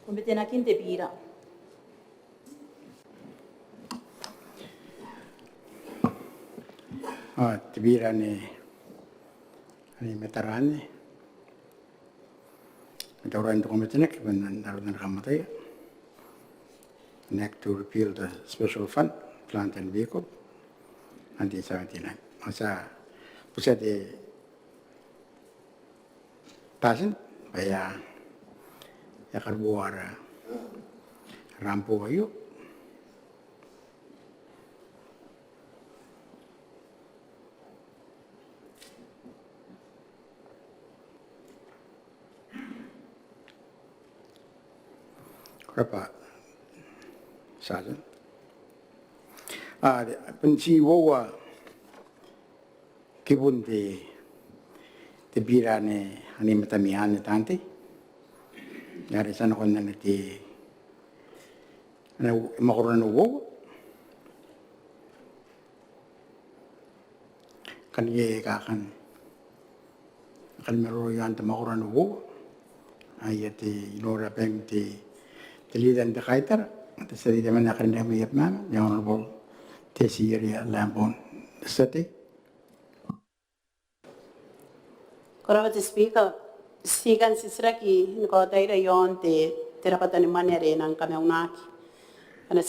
Kumbitena kinte pira. Tibira ni metarani. Metaran to committenek when Narodan Kamatay. Next to repeal the special fund, plant and vehicle, 1979. Masa pusat di tasin, baya ya karbuara rampu ayu. Berapa saja? Pensi wawa kibun di birane ani matamian tanti. Dari sana kon nanti makuran wawa kan ye kakan meroyan te makuran wawa ayati inora peng the leader and the writer, the city de Manakan Vietnam, the Honorable Tessie Lambon, the city. Korava te speaker, sigan sisraki, nko taira yon te terapatan manere ng kameunaki. Ana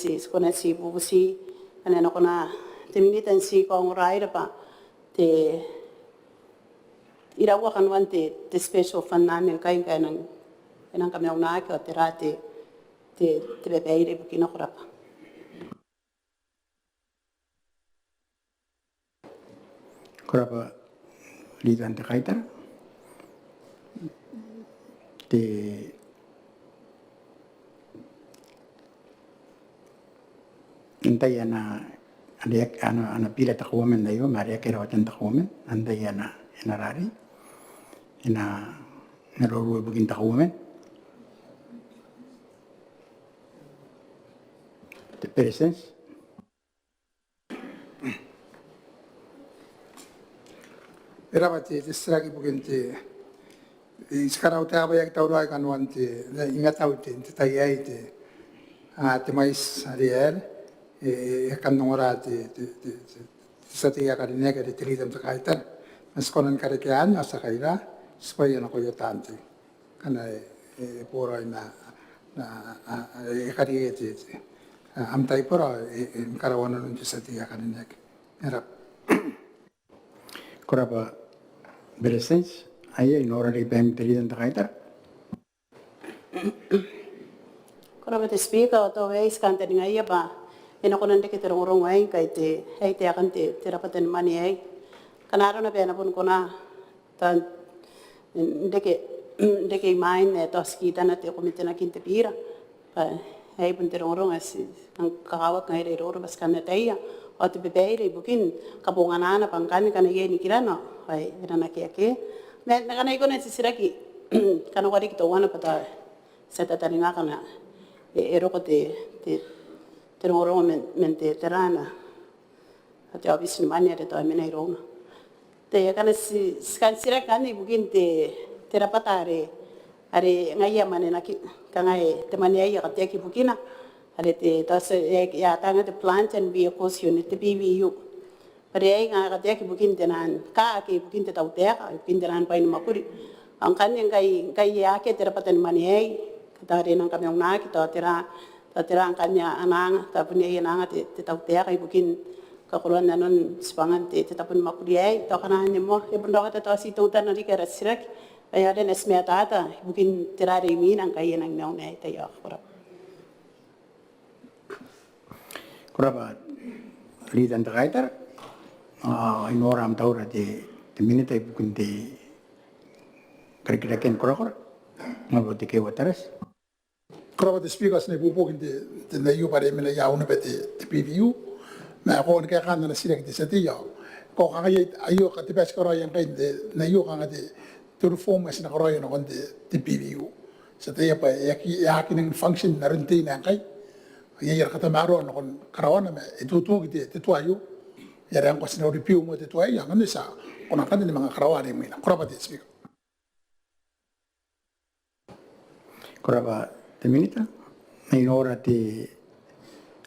si bubusi, ana no kona te minitan si kong raira pa te irawa kanwan te special fund namin kain ng kameunaki o terate te bebeire bukino korapa. Korapa lidan te kaitar te entay ana pila takuamen na yo Maria kerawatan takuamen antay ana rari naroruwa bugin takuamen the presence Eravate distragi bugente iskarau te aba yak taurai kanwante ingatauti te taiaite te mais ariel kanongorate sati yakarinega de trilidam takaitan mas konan karekean asa kaira supaya na koyotante kana pora na kariete amtai pora karawana nun sati yakarinega era korapa presence ayah inora di pem telidan te kaitar Korava te speaker o to weis kante ni ngai ba ina konan deke te rongorong ai kai te akan te terapatan mani ai kanaro na pena pun kona tan deke main e to skita na te komite na kinte pira pa ai pun te rongorong asi ang kakawak ngai re roro bas kana teia o te bebeire bukin kabongana na pangkani kana ye ni kirano ai ina na ke na kana iko na sisiraki kana wari kito wana pata seta taringa kana roko te rongorong men te terana ate obviously mani ate to amena irona te kana skan sira kani bukin te terapatare are ngai mane na ki kangai te mani ai ka te ki bukina are te tas ya tanga te plant and vehicles unit te BVU are ai nga ka te ki bukin te nan ka ki bukin te tau te ka bukin te nan pain makuri ang kani ngai ya ke terapatan mani ai tare nang kami na kita tera ang kanya anang tapun ay anang te tau te ka bukin kakuluan nanon sepangan te tapun makuriai to kana mo e bunda ka to si tutan ri ka rasirak ay ada nesmea tata bukin terare mi nang kaya nang naon ay tayo korapa lidan te kaitar inora am taura te minita bukin te kira-kira korokor ngabo te ke wataras Korapa te speakers ne pupuk te na yu pare mena ya una pete te PVU ma ko ke kan na sirek te sati ya ko ka ayo ka te pas koro yang kain te na yu ka te to reform as na koro no kon te PVU sati ya pa ya ki ning function na rente na kai ya kata maro no kon karawana me itu te tu ayu ya ran ko sina repeal mo te tu ayu ngane sa ona kan ni mga karawana mina korapa te speaker korapa te minita. Ay ora ti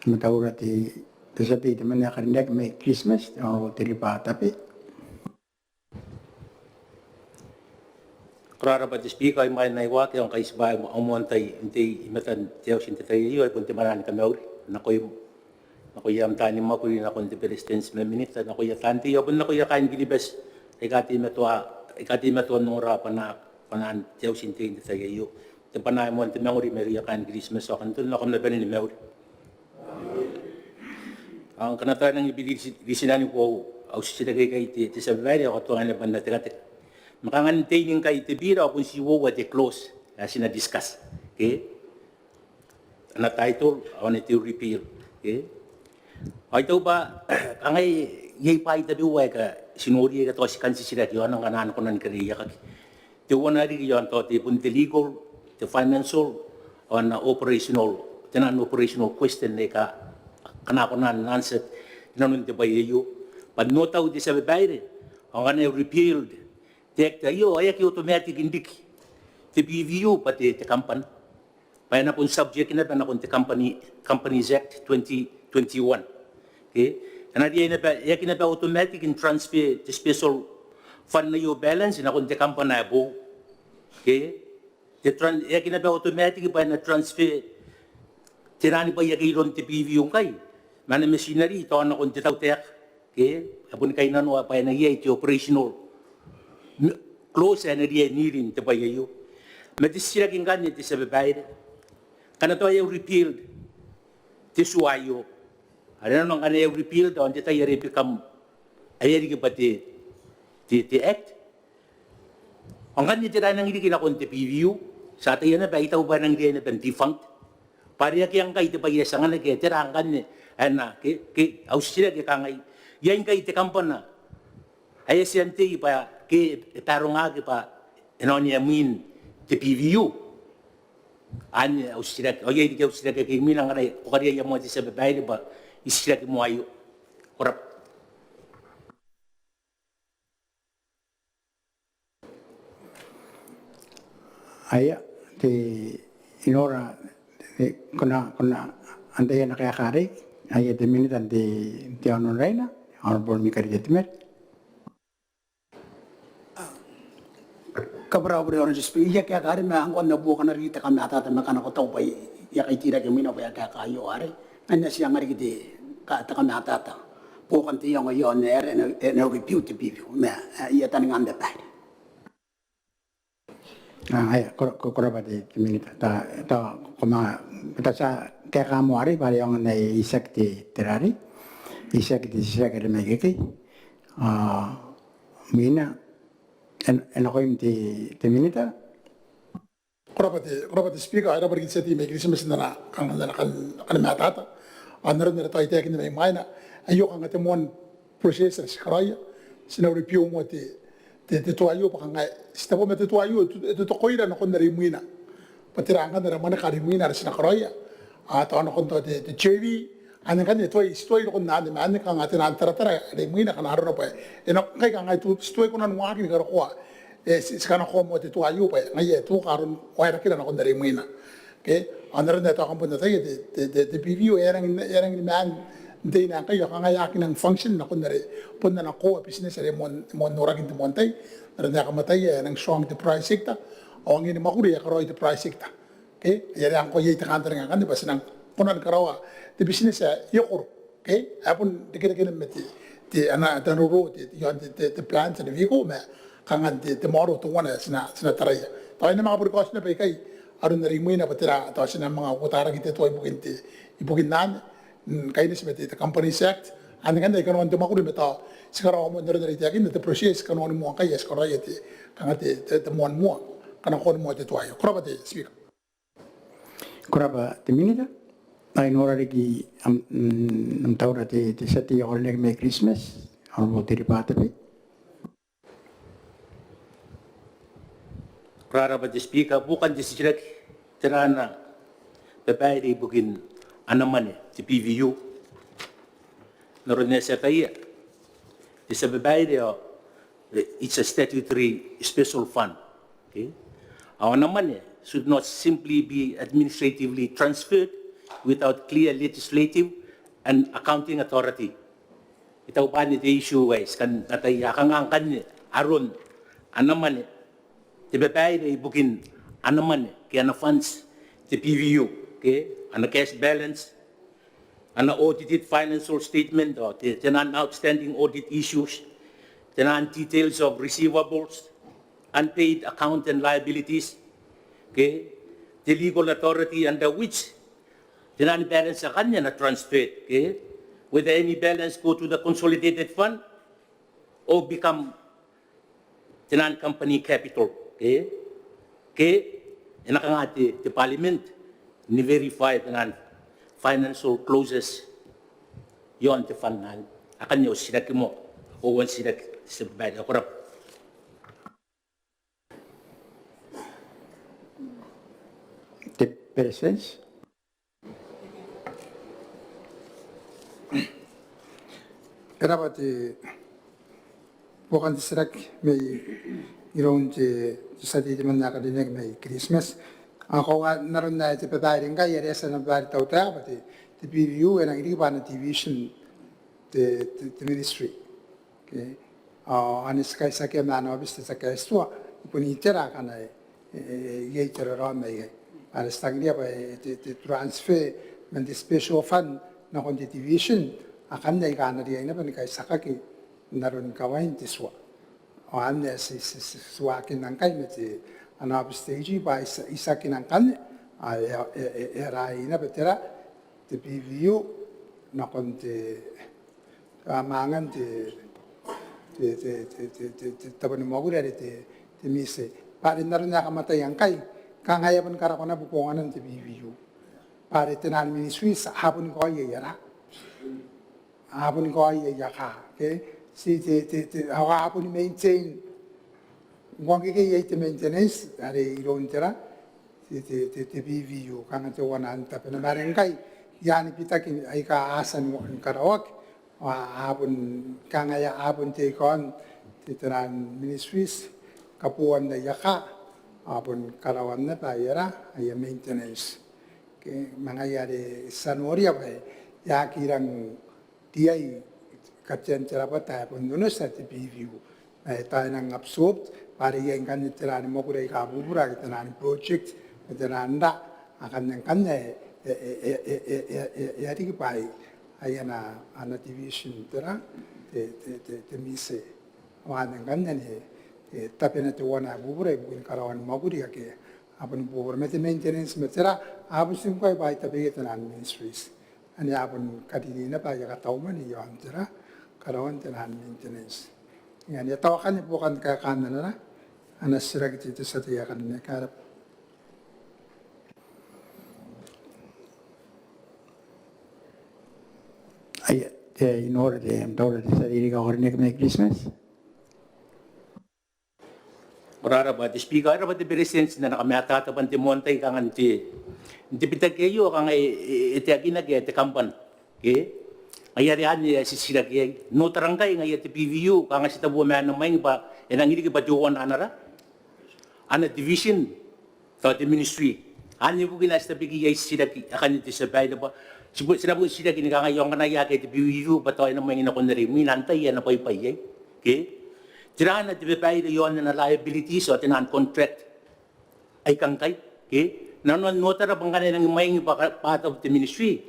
mataura ti sa ti te mania karindek me Christmas o te ripa tapi. Krara ba speak ay may naiwa kaya ang kaisbay mo amuantay hindi imatan tiyaw sinti tayo ay punti marani kami ori nakoy am tani mo ko na kon distance me minute nakoy tanti yo bun nakoy kain gilibes ikati metwa nora panan tiyaw sinti hindi tayo yo te panay mo te memory me kain Christmas so kan tun na kom na benin memory ang kanata nang ibisinani ko au sila kay ti sa very ako to ana banda teka makangantay yung kay tibira kung si wo at close sina discuss okay na title on it repeal okay ay to ba angay yay pa itabi wa ka sinuri ka to si kansi sila yon ang kanan ko nan kariya ka to wana ri yon to ti pun legal the financial on operational tenan operational question ne ka kana ko nan answer nanun te bayeyo pag notaw di sa bayre ang kanay repealed tek tayo ay automatic indik te BVU pati te company pa na pun subject na ba na kun te Companies Act 2021 okay ana di na ba yakin na ba automatic in transfer te special fund na yo balance na kun te company abo okay yakin na ba automatic pa na transfer tirani pa yakin te BVU kay mana machinery to na kun te tawtek okay abun kay nano pa na yay te operational close and area needing to buy you. Medisira kinggan ti sa babayad. Kana to ay repealed. Ti suwayo. Ano nang kanay repealed on ti tayo become ayari ki pati ti act. Ang kanya ti nang hindi kinakon ti PVU sa tayo na ba itaw ba nang di na defunct. Pariya kiyang kay ti bayya sa nga nagketira ang kanya ana ki ausira ki kangay yan kay ti kampana. Ay siyante pa ke tarong agi pa enonya min te PVU an usira oye di ke usira ke minang ana ko kariya mo ti sa babayde ba isira ke mo ayo korap Aya ti inora kuna ante na kaya kari aya te minita ti anon reina honorable mikari jetimet. Kabra bro on just ya kaya kare me ang na buka na rita kami atata me kana ko tau pa ya kay tira ke mina pa ya kaya kayo are anya siya ngari gidi ka ta kami atata bukan ti yang yo ne na repute bibi me ya tan ngam de pa Aya koraba ti minita ta kuma ta sa kaya kamu ari pare yang na isak ti terari isak re megeki mina en ako yung ti minita. Korapati speaker ay rabar gitsa ti may Christmas na kan matata. Anaro na tayo tayo na may maina. Ayo kang atemon process sa karaya. Sina review mo ti tuayo pa kang sita po meti tuayo ito to koira na kon na rimuina. Patirangan na ramana ka rimuina sina karaya. Ato ano kon to ti cherry anang kan ito istoy ko na ma anang kan atin antara rimuina kan haro na pa. Eno kay kan ito istoy ko na nuwakin ka ko. Sekarang ko mo tu ayu pa ngai tu karun waira kila na kondari muina ke andar na ta kampo na tayo de PVU erang man de na kayo kang akin ng function na kondari punna na ko business re mon noragin de montay na kamatay ng strong the price sector o ang ini makuri ya karo the price sector ke yari ang ko yai ta kantar nga kan di basinang kunan karawa the business ya yokur ke apun dikira meti di ana tanuro di yon the plants and vehicle me kangan di moro to wana sina taraya tayo na mga precaution na pa kay aron na rin mo na patira tayo sina mga utara kita to ibukin nan kay ni smeti the Companies Act ano kan dai kanon to makuri beta sigara mo na rin takin the process kanon mo kay es koraya ti kangat ti mon mo kanan kon mo ti tuayo koraba ti speak Koraba ti minita ay nora rigi am taura ti sati ako leg me Christmas ang mo ti ripata pi. Rara ba speaker bukan di sila tirana babayde bugin anaman ti PVU naron sa tayo di sa babayde it's a statutory special fund okay awan naman should not simply be administratively transferred without clear legislative and accounting authority. Itaw pa ni issue guys kan natay kangang ni aron anaman tibetay na ibukin anaman kaya na funds ti PVU okay ana cash balance ana audited financial statement o tinan outstanding audit issues tinan details of receivables unpaid account and liabilities okay the legal authority under which tinan balance sa kanya na transferred okay whether any balance go to the consolidated fund or become tinan company capital. Okay? Okay? Inakangati the parliament ni verify tinan financial closes yon the fund nan. Akan nyo sinak mo o wan sinak sa bayad ako rap. The presence. Erabati bukan diserak may iron sa di man nakadinig may Christmas. Ako nga naroon na iti patayin ka, yaresa na bari tao tayo, pati the PVU and ang iriba na division the ministry. Okay. Anis kay sa kaya man obis sa kaya istuwa, ipunitira ka na yitira ron may alas taglia pa transfer man the special fund na kundi division akan na ikana diya na panikay sakaki naroon kawain tiswa o ane si suwakin ng kay meti anab stage ba isa kinangkan erai na betera the PVU na konti kamangan taban mo gura te mise pare naroon na kamatay ang kay kangayapan karakona bukongan ng PVU pare tenan ministry sa hapon ko yara hapon ko yaka okay si hapon maintain ngong kaya ite maintenance ari iron tera ti PVU kang te wanan ta pena barangay yani pitakin ay kaasan mo karawak hapon kangaya hapon te kon ti tenan ministries kapuan na yaka hapon karawan na tayara ay maintenance okay mga yari sanoria pa yakirang diay kapten terapat tayo punduno sa PVU ay tayo nang absorb para yung kanit tirani mo kuray kabubura kita nani project kita nanda akan yang kanya yari kipai ay na ana division tera te mise wan yang kanya ni tapi na tu wana bubura bukan karawan mo kuray ke apun bubura mete maintenance metera apun singkoi bai tapi kita nani ministries ani apun kadini na pa ya katauman ni yon tera karawan tenan maintenance yan ya tawakan ni bukan kakanan na anas sirag dito sa tiyakan ni karap Ay in order sa diri ka orne may Christmas. Orara ba, the speaker, ara ba the presence na nakamata tapan ti montay kang anti. Hindi pitag kayo kang iti aginag iti kampan. Okay? Ayarihan niya si Siragay. No tarangkay nga iti PVU kang si tabuan man may pa enang hindi ba juwan anara? Ana division to the ministry. Ani po ginas ta bigay Siragay akan iti sabay na ba. Sinabu Siragay nga ngayon nga nayakay iti PVU ba to ay namay na kun rin minantay yan na paypay. Okay? Tirahan na tibipay yon na liability so tinan contract ay kangkay. Okay? Nanon nota ra bang kanang may part of the ministry.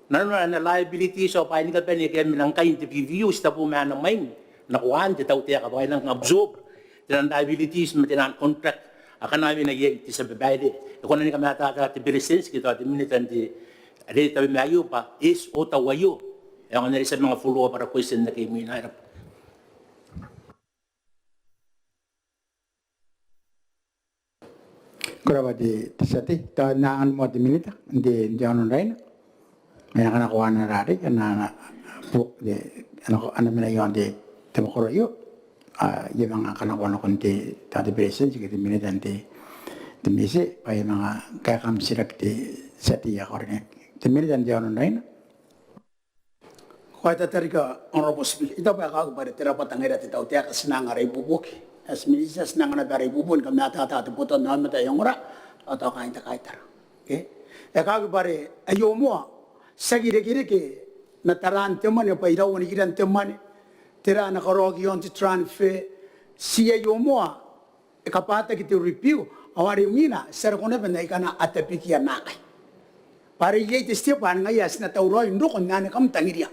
Nanon na liability so pa ni ka ni kay minangkay ti PVU sta po man may nakuan ti taw tiya ka ba nang absorb tinan liabilities tinan contract akan namin na ti sa babayde. Kung ni kami ata ti license kita ti minitan ti ade tabi mayo pa is o tawayo. Yung na sa mga follow para question na kay mo inarap. Kura di sati ta naan mo di minita di ano rin may nakanakuha na rari kana po di ano mina yon di temokoro yo yung mga kanakuha na kunti tati presence di minita di misi pa yung mga kakam sirak di sati ako rin di minita di ano rin Kaya tatarika honorable speaker ito pa ako pare terapat ang irat itaw tiyak sinangaray bubuk as ministers nang nagaray bubun kami atataputon naman tayo ora atau kaita kaita. Okay? Ekagu bare ayo mo sagi de na taran temane pa iraw ni giran temane tera na karogi on to transfer si ayo mo kapata ki te repeal awari mina ser kone benda ikana atapikia nakai. Pare ye te stia pan ngai as na tauro indo kon na kam tangiria.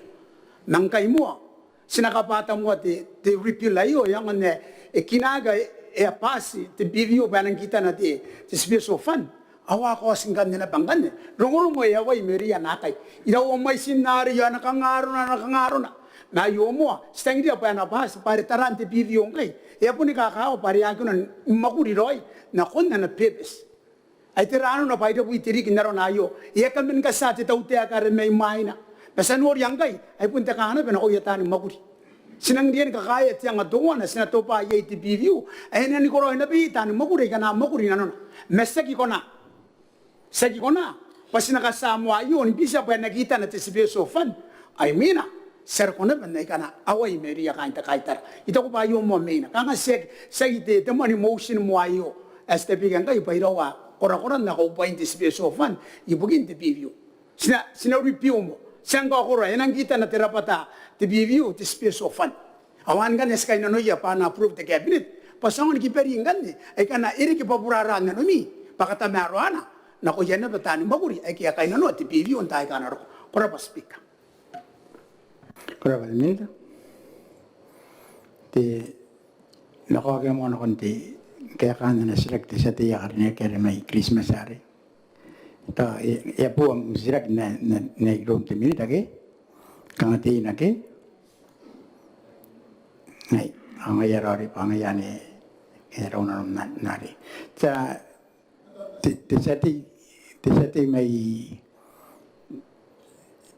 Nangkai mo sinakapata mo te repeal ayo yang ne kinaga pasi te bivio banang kita na te special fund. Awa ko singgan nila banggan rongoro mo ya wai meria nakai ira o mai sinari ya nakangaro na na yo mo stang dia pa na pas pare tarante bivio ngai e puni ka ka o pare aku na makuri roi na kon na pebes ai terano na paida bui tiri kinaro na yo e kan ka sa te tau te akare mai mai na pesan wor yang kai ai pun te ka na bena o ya tan makuri sinang dia ka kaya tiang adonga na sina topa ye te bivio ai na ni ko roi na bi tan makuri kana makuri na no mesaki kona Sagi kona, pasti nak Samoa yun bisa pa nakita na tisibyo sofan. Ay mina, ser kona ba na ikana away meria kainta kaitar. Ito ko pa yung mo mina. Kanga sagi te temo emotion mo ayo. As te bigan kayo pa irawa kora na ko pa yung tisibyo sofan. Ibugin te bivyo. Sina review mo. Siyang ka kora yan ang kita na terapata te bivyo tisibyo sofan. Awan kan eskay na noya pa na approve the cabinet. Pasangan kiperingan ni ay kana iri kipapuraran na nomi. Pakata maruana. Na ko yan na batani maguri ay kaya kayo na ti PV on tayo ka na ro kora pa speak kora ba minta te nakaka mo na konti kaya ka na select sa tiya karne kaya may Christmas ari ta ya po ang select na igrom te minta ke kangati na ke ay ang ayarari pangayani era una nari sa te sati may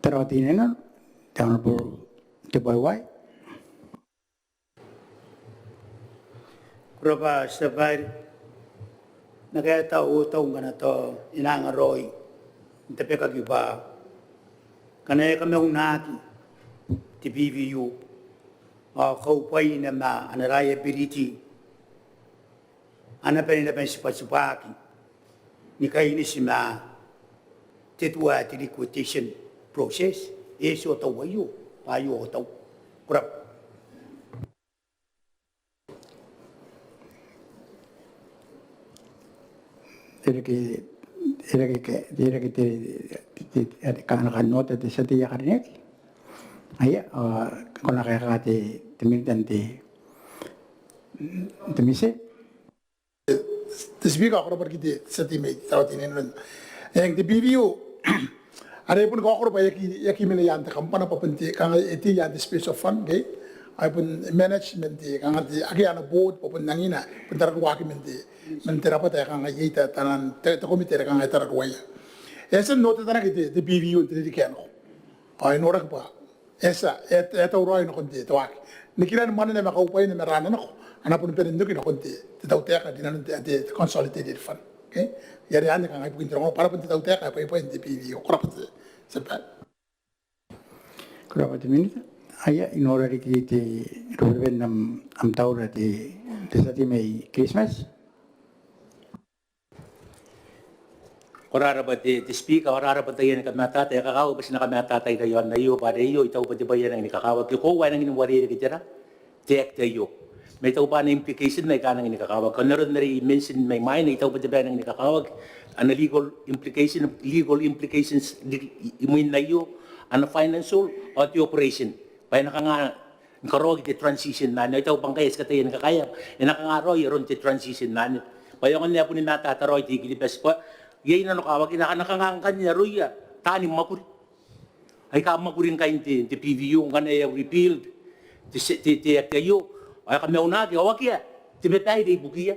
tarawatinin na down po te boy Proba sabay nagayata utong kana to inangaroy tepe kagiba kana kami unati ti BVU kaupay na ma liability ana pa nila pa ni kayo ni sima titwa ti liquidation process eso tawayo payo taw kurap era que te kana nota de sa tiya karne ay con la guerra te militante te mise Speak ako par kiti sa teammate tawatinin ron. Yang di BVU are pun ko ako pa yaki mina yan ta kampana papunti kang iti yan the space of fund okay ay pun management kang ati agiana board papun nangina puntar ko aki menti mentera pa ta kang yita tanan te komite kang ay tarak waya esa nota tanak iti the BVU ti kano ay norak pa esa eta uroy no konti tawak nikiran man na makaupay na marana nako ana pun penendo kino konti tau teka di nanti ade consolidated fund okay yari ande kan ai pukin trongo para pun tau teka pa ipo ente PV o korap sepat minute aya in order ki te roben am taura te sati may Christmas Korara ba te speak korara ba tayo kamata te kakao ba sina kamata tayo yon na iyo pa iyo itaw ba ba yan ang nikakawa ko wa nang inwari kitira tek tayo may tao pa na implication may kanang inikakawag. Kung naroon na rin mention may mind, itaw pa diba nang inikakawag. Ano legal implications, imuin na iyo, ano financial, o the operation. Kaya nakaroog the transition na niyo. Itaw pang kaya, iskatay nakakaya. Nakangaro, yun the transition na niyo. Kaya kung niya po ni natataroy, tigilibes po, yay na nakawag, nakangangkan niya, ruya, tanim makuri. Ay kamakurin kayo, the PVU, kanaya repealed, the kayo, ay kami unagi, awakia, tibetay di bukia,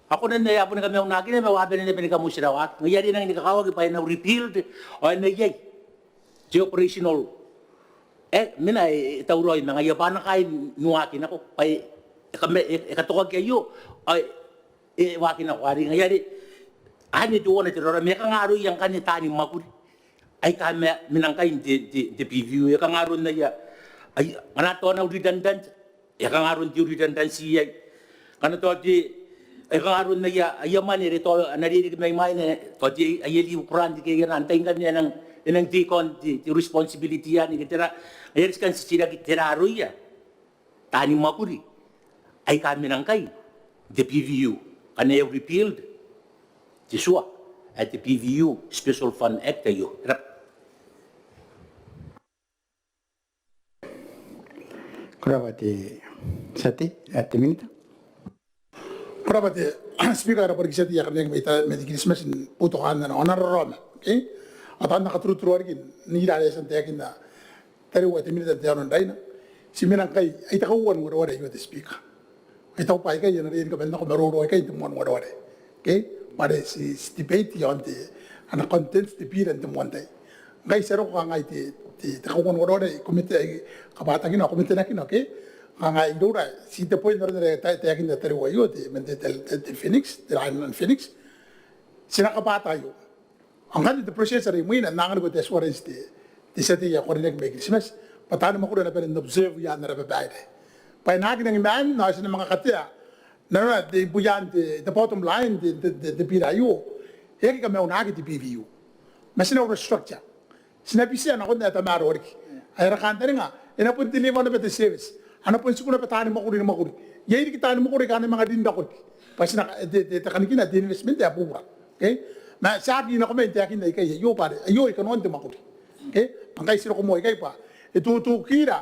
ako na naya po na kami unagi na mawabi na pinakamusirawak, ngayari nang inikakawag, pa na repealed, o na yay, the operational, mina itauroy, mga yabanan kayo, nuwakin ako, ay ikatukag kayo, ay wakin ako, ari ngayari, ani tuwa na tirora, may kangaro yung kanitanin makuri, ay kami minangkain di PVU, yung kangaro na ya, ay anato na redundant, ya kang aron di redundancy ay kana to di Ay karon na yaman ni rito narinig may may na to di ayeli ukuran di kaya antay kan niya ng decon di responsibility yan ni kitira ayers kan sila kitira ruya tani makuri ay kami nang kay the PVU kanay repealed di suwa at the PVU Special Fund Act kayo Kurabati sati at minita. Kurabati speaker apa kisah dia kerja kita medikalisme sin puto kan na onar rom, okay? Atan nakaturu argin ni dale san te kinda tari wa temini da danon daina siminang kai ay takawan mo wala yo speaker. Ay taw pai kai na rin ka benda ko maruro kai tumon mo wala. Okay? Pare si debate yon te ana content te pira te mon dai. Ngai sero ko ngai te takawan mo wala komite ay kabata kina komite na kina, okay? Ngai dura si te point na rin te kinda tari wa yo te mente te Phoenix, te Island Phoenix. Sinakabata yo. Ang kanil the process ay mo ina nangan ko test warrants ti sati ya korinek may Christmas patano mo ko na pero observe yan na rababayde pa nagin ng man na sa mga katya na the buyan the bottom line the PRU heki ka may unagi ti PVU mas na restructure sinabi siya na ko na tamaro orki ay rakanta nga ina pun deliver na better service ano pun sikuna patano mo ko rin mo ko yey kita mo ko rin kanang mga dinda ko pas na de kanikina di investment ya pura okay na sabi na comment yakin na ikay yo pare ayo ikanon te makuri okay pangkay sino ko mo ikay pa itu kira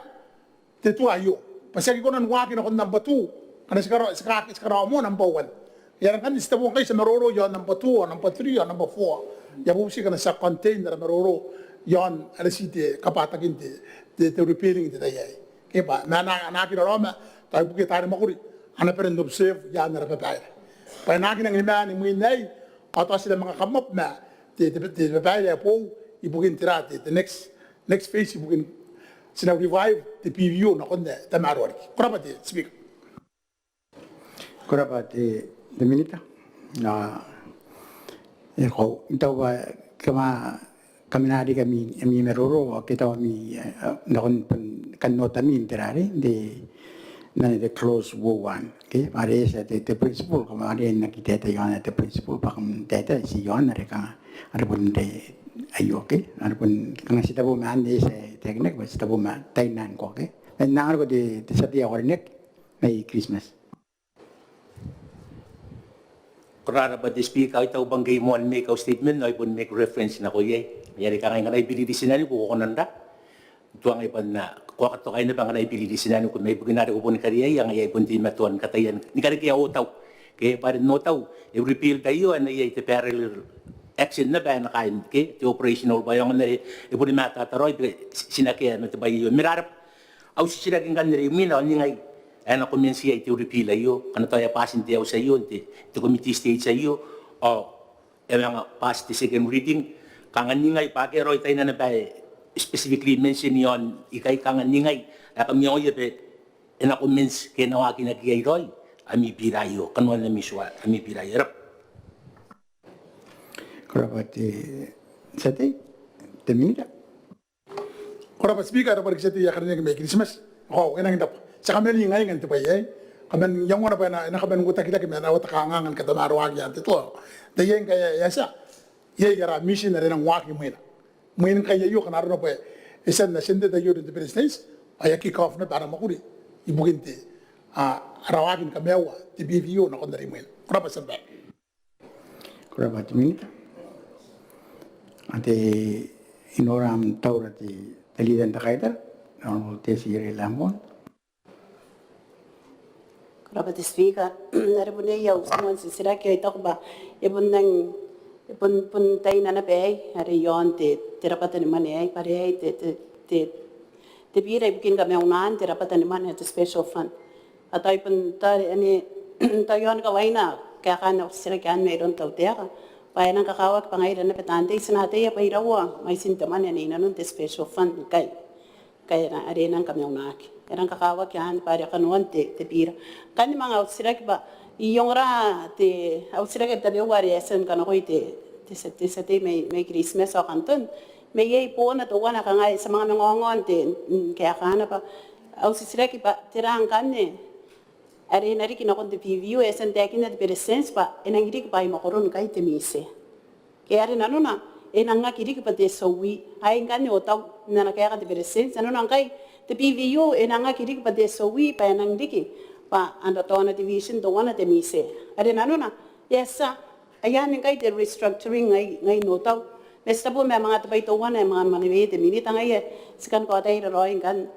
te tu ayo pasagi ko nan waki na ko number 2 kana sikara mo number 1 yan kan istabo kay sa maroro yon number 2 number 3 number 4 ya busi kana sa container maroro yon alasite kapatagin te repairing te dayay okay pa na kira roma tayo buki tare makuri ana pero observe yan na rapay pa nakin ang imani mo inay atau sila mga kamap na the babae po ibukin tirate the next phase ibukin sina revive the PVU na konde tamaro arki kurabati speak Kurabati the minita na ko itawa kami nari kami meroro kita kami nakon kanota min tirare na the close one okay mare sa the principle ko mare nakita tayo na the principle pa kung data si yon na ka ano pun de ayo okay ano pun kung sita po man de sa technique ba sita po man tainan ko okay na ko de sa dia ko nek may Christmas Kurara ba the speaker itaw banggay mo an make a statement no ipon make reference na ko yay yari ka ngayon liability sinani ko nanda tuang ipan na kuha ka to kayo na bang naipilili sinani kung may buginari upon kariya yang ay punti matuan katayan ni kari kaya utaw kaya pa rin notaw repeal tayo ano ay ite parallel action na ba na kain ke ti operational ba yung na ipon ni matataroy sinakya no ba yun mirarap au si sinaging kaniri mina ni ngay ana kumensi ay ti repeal ayo ano tayo pasin ti sa iyo ti committee stage sa iyo o mga past ti second reading kangan ni ngay pakeroy tayo na ba specifically mention yon ikay kangan ningay kami yo yepe ena comments kenawa kinagiyay roy ami pirayo kanwan na miswa ami pirayo rap kurabati sati the minita kurabati speaker apa kisah dia kerja may Christmas oh enang dap sa kami ngay ngan te pay kamen yang wana pa na kamen guta kita kami na wata kangangan ka tamaro agi ante to de yen kaya yasa ye yara mission na ren waki mo Mungkin kaya yuk kan arno pa isan na sende da yun the presidents ay kick off na para makuri ibukin ti arawagin kamewa ti BVU na kondari mo kuraba sabay kuraba ti minita ante inoram taura ti talidan ta kaita no te sire lamon Kuraba ti speaker naribunay yaw suman si sira kaya ito ba ibon nang pun tay na nabe hari yon te rapatan man ay pare te bira bikin kami unan te rapatan man te special fund atay pun ta ani ta yon ka waina kaya kana sila kan meron taw te ka pa nang kakawak pangailan na petante sinate ya pairawa may sintaman ani nanon te special fund kay na ari nang kami unaki erang kakawak yan pare kanuan te bira kan mga sila ba iyong ra te au sila ka tabi wari esen kana ko te may Christmas o kanton may yay po na to wana ka nga sa mga ngongon te kaya kana pa au sila ki pa tirang kan ne Are na riki na kon te PVU esen te akina te presence pa enang riki pa makoron kai te mise. Ke are na nuna enang nga riki pa te sowi ai ngane o tau na kaya ka te presence nuna kai te PVU enang nga riki pa te sowi pa enang riki pa anda tona division to wana te mise. Are na nuna yesa ayan kai te restructuring ngai no tau. Nesta po may mga tabay to wana mga maniwe te minita ngai sikan ko atay roin kan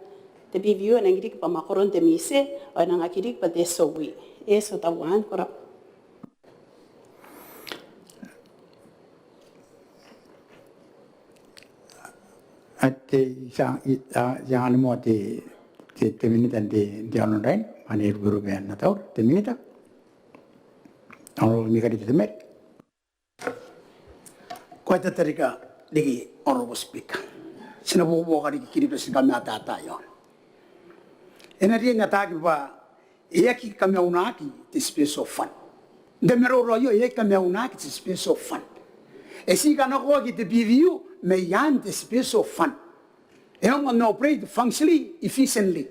te PVU nang riki pa makoron te mise o nang akirik pa te sowi. Eso tawan korap. At yang anu mo te minita di online, mana guru ben na tahu te minita. Orang ni kali te met. Kau itu terika lagi orang speaker. Sinabubo kali kiri presiden kami atata yon. Enaria ngataki ba yaki kami unaki te space of fun. Demero royo yaki kami unaki te space of fun. Esi kana ko ki te PVU me yan te space of fun. Eong no operate functionally efficiently.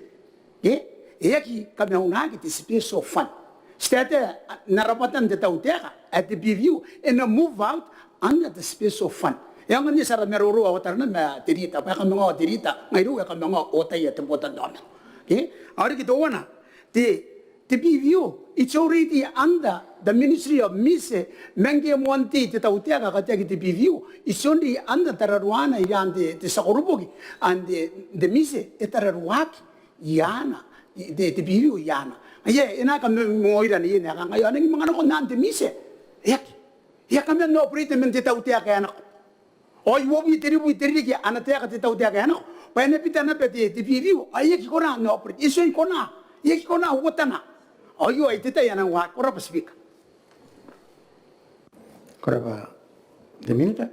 Yaki kami unaki te space of fun. Stete narapatan te tauteka at the PVU and move out under the space of fun. Yang ni sara meruru awatar na me tirita pa kami ngo tirita ngairu kami ngo otay at potan dona. Okay? Ari kita wana the PVU it's already under the Ministry of Mise menge monti te tautia ka kata the PVU it's only under tararuana yan the sakorubogi and the Mise etararuaki yana the PVU yana. Aye ina kami moira ni ina kan ngayon ang mga nakon nan the Mise ya kami no operate men te tautia ka anak. O iwo biteri ki anatea ka te tautia ka anak. Paine pita na pete te PVU aye ki kona no operate iso in kona ye ki kona hotana ayo ai te yana wa kora pasifika Kora ba te minita.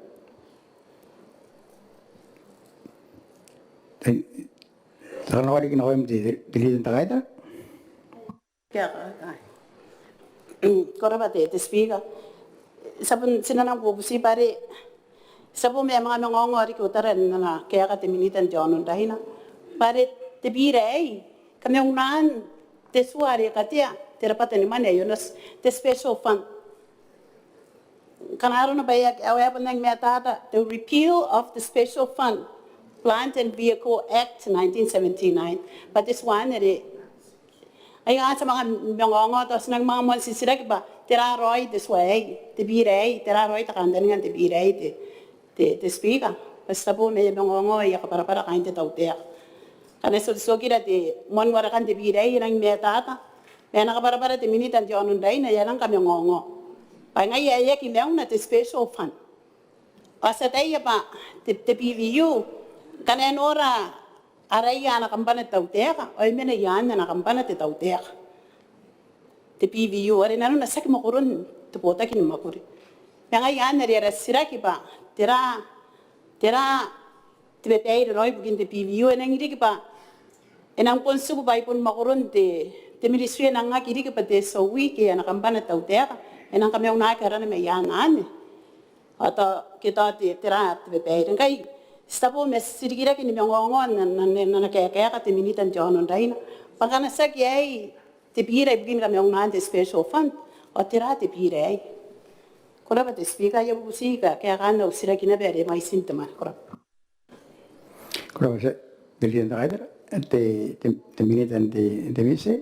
Takan awali kina koyam te pilihan tagay ta. Kaya kora ba te speaker. Sabon sinanang pupusi pare Sabu may mga ngongori ko taran na kaya ka timinitan John dahil na pare te birey kami unan te suari katia terapat ni mana yun te special fund kanaro na bayak away pa nang metata the repeal of the special fund Plant and Vehicle Act 1979 but this one ay nga sa mga ngongo tos nang mga monsisirak ba tiraroy this way te birey tiraroy takandan nga te birey te speaker basta po may bangongoy para kain te tautea kana so kira te monwara kan te biray nang metata may nakapara te minitan ti onon dai na yan kami ngongo pa ngay ay ki meong na te special fund asa tayo pa te PVU kana nora araya na kampana tautea ay mena yan na kampana te tautea te PVU ari nanu na sak makurun te pota kin makuri ngay yan na rera siraki pa tera te bepay roy bugin te PVU enang iri pa enang ponsu ko bay pon makoron te ministry nang nga kiri pa te so wiki ana kampana tautera enang kami una kara na mayanan ata kita tera te bepay kay stapo mes sirgira kini mengongon na kaya ka te minitan jonon dai pagana sak yai te pira bugin kami una te special fund o tera te pira Kora ba te speaker ya busika kaya kana usira kina bere mai sintama kora. Kora ba se pilihan tagay ta te minita te mise.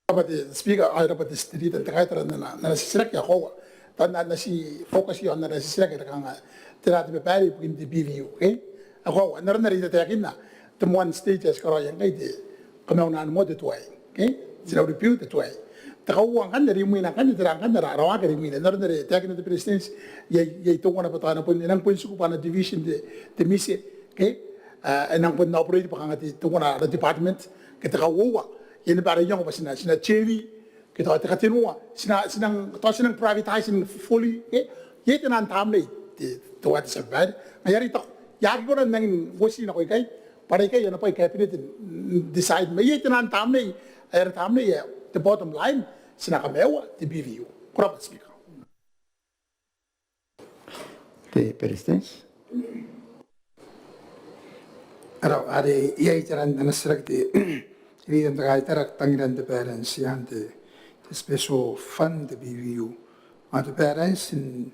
Dapat speaker ay dapat tirita tagay ta na sisirak ya ko tan na si focus yo na sisirak ka nga tira te pari pugin te PVU okay ako na rita ta yakin na the one stages karo yang kay te kamo na mo te tuay okay sila repeal te tuay Takauang kan dari muna kan diterangkan dari rawa dari muna nor dari tekin de presidents ya itu kona patana pun enang pun suku pana division de mise okay enang pun na operate pa ngati itu kona department kita kawawa ini para yang pa sina cherry kita katinua sinang privatizing fully okay yete nan tamle to what is bad mayari to yagi ko nang voice na ko kay para kay na pa cabinet decide may yete nan tamle ay tamle the bottom line sinakamewa the BVU. Kurang speaker. The presidents. Ada ia jalan dan serak di Reason the writer tangiran the parents and the special fund the BVU. And the parents in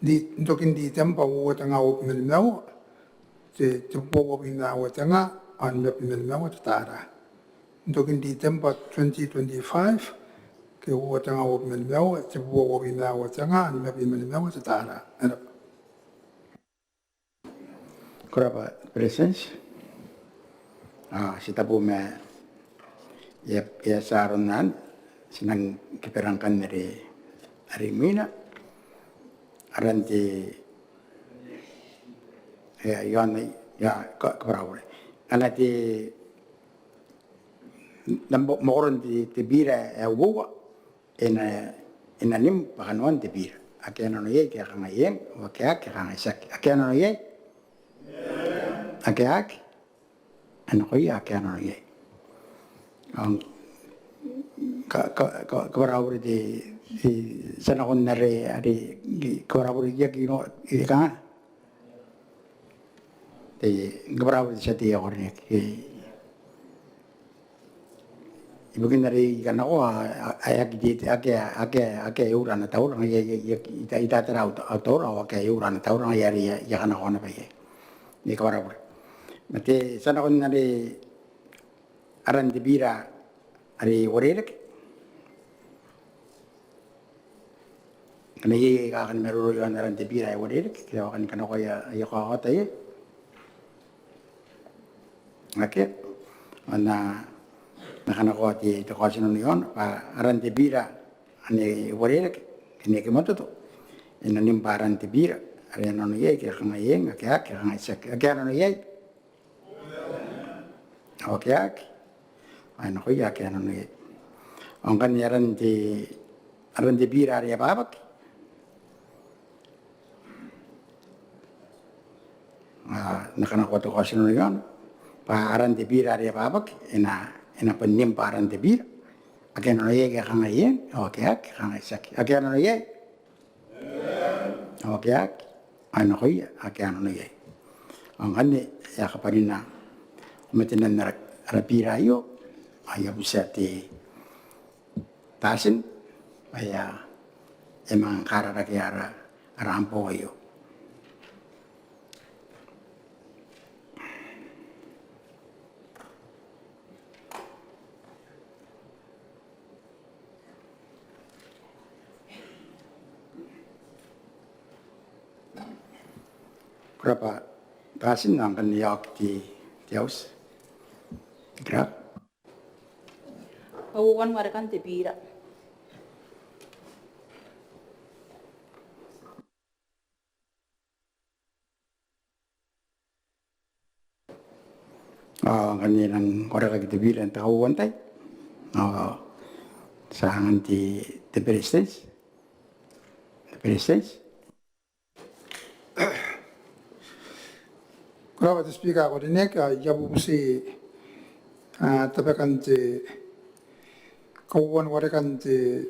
the talking the temper what an hour in now, the power in our tanga and the Pinel Tara. Talking the temper 2025, the water hour in now, the power in our tanga and the Pinel Tara. Kurapa presence. Sita po me ya saronan sinang kiperangkan dari Arimina aranti ya yon ya kabraure anati nambo moron di tibira ya wo ena nim pakanon tibira akena no ye kaya ngayen wa kaya ngaisak akena no ye akeak ano ko ya akena no ye ang kabraure di sana kon nare ari kabraure ya kino ika te kabraure sa ti ako ni ibugin nare kana ko ayak di ake urana taur nga ita tara autor o ake urana taur nga yari ya kana ko na pa ye ni kabraure mate sana kon nare aran di bira ari orelek kana ye ka kan meru yo aran di bira ay orelek kaya kan kana ko ya ka ata ye ake ana nakana ko ti to ko sino yon pa aran di bira ani orelek kini ke moto to ina nim paran di bira ari no ye ke kan ye ngake kan isak ake no ye okay ano ko ya kaya ano ye ang kanyaran di aran di bira area babak nakana ko to kasi no yon pa aran di bira area babak ina penim pa aran di bira akya no ye kaya kangayen okay kaya sak akya no ye okay ano ko ya akya no ye ang kanne ya kaparina metinan rapira yo ayah bisa di tasin ayah emang kara lagi rampo yo berapa tasin nang kan yak di haus gerak Awan warakan te bira. Kanyan orang kita bilang tahu wantai, sangan di presence, Kalau ada speaker ko dinek ya bu si tapi kan te kawan warakan te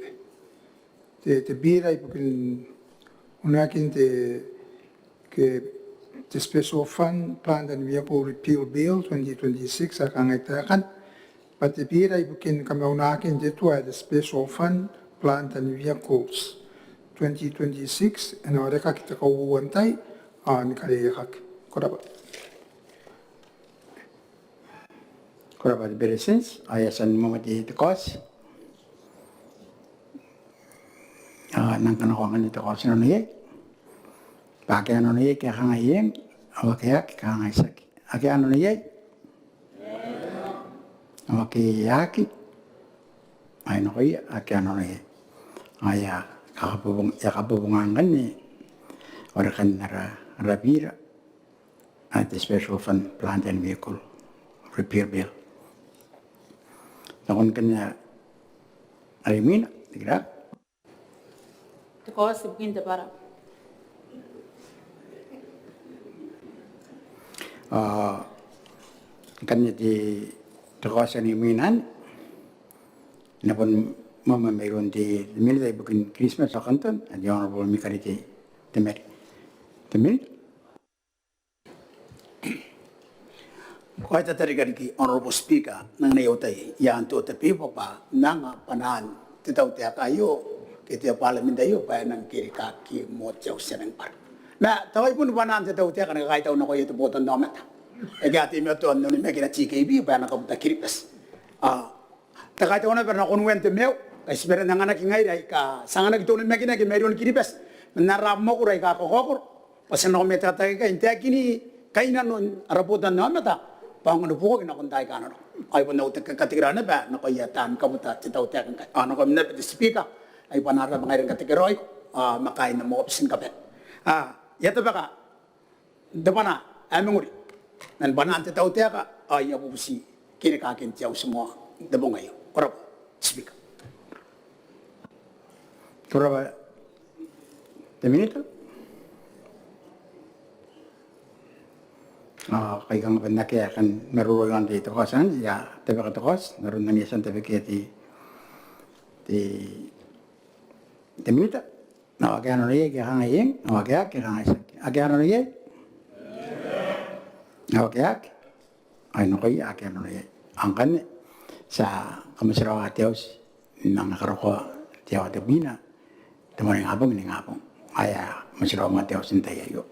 bira ibukin unakin te special fund plan dan vehicle repeal bill 2026 akan ngatakan pati bira ibukin kami unakin itu ada special fund plan dan vehicles 2026 and mereka kita kawan tai ni kali hak koraba di presence, ayasan mo mati ito kos. Nang kanakuangan ito kos na niye. Pakai ano niye kaya kangayen, kaya kangaisak. Ake ano niye? Yaki. Ay no kaya, ake ano niye. Aya, kakapubungan ni. Orakan na rabira. At the special fund plant and vehicle repair bill. Nakon kanya Arimina, tigra. Te kos ibugin te para. Kanya di kawasan Iminan, napon mama mayroon di minute bukin Christmas sa kanton, at the Honorable Mikari di Temeri. Kaya tatari ki Honorable Speaker nang nayotay yan to the people pa nang panaan titaw tiya kayo kita parliament tayo pa nang kiri kaki mo tiyaw seneng par. Na tawai pun panaan titaw tiya kan kaya taw na ko ito boton nomet. Egati mo to ano ni megina TKB pa nang kabuta kiripes. Takay taw na pa na konwente meu kay sibera nang anak ingay ray ka sanganak ito ni megina ki meron kiripes. Narap mo ko ray ka kokor. Pasan ako meta tayo ka inte kini kainan nun araputan nomet ta. Pangono po kina kuntai kanon. Ay po nautek katigirana ba na kayatan kamuta titaw tek ano kami na speaker ay panara mga rin katigiroy makain na mo opsin kape. Yato ba ka dapana amenguri nan banan titaw tek ay abu si kini kakin tiyaw semua dabo ngayo. Korap speaker. Korap the minute. Kay kang pendak kan merurulan di tokosan ya tapi ke tokos narun namiasan tapi ke di minute na kaya ano ye kaya ngayon na kaya ngayon kaya ano ye na kaya ay no kaya ano ye angkan sa kamasiraw atiaws nang nakaroko tiaw at bina teman yang ngapong aya masiraw atiaws intay ayo